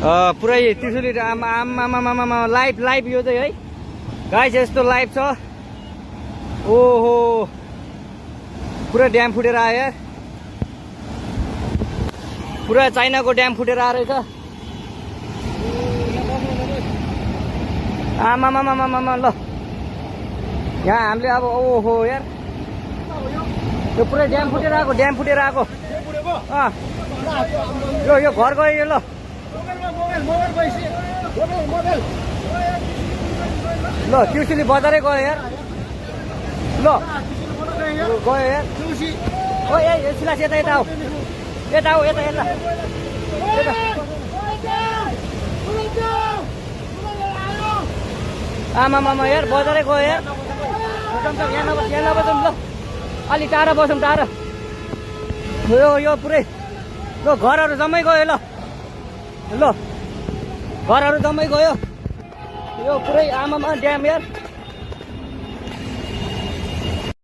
पुरै त्रिशुली आमा लाइभ यो चाहिँ है गाइस यस्तो लाइभ छ। ओहो पुरा ड्याम फुटेर आयो यार, पुरा चाइनाको ड्याम फुटेर आएर छ। आमामामामामा ल यहाँ हामीले अब ओहो यार यो पुरै ड्याम फुटेर आएको यो घर गयो यो। ल ल त्रिशुली बजारै गयो यार। ल गयो यार ओ ए सिलास यता आऊ यता आमामामा यार बजारै गयो यार। यहाँ नबसौँ ल अलि टाढा बसौँ टाढा। यो पुरै ल घरहरू जम्मै गयो। ल घरहरू जम्मै गयो यो पुरै आमामा ड्याम यार।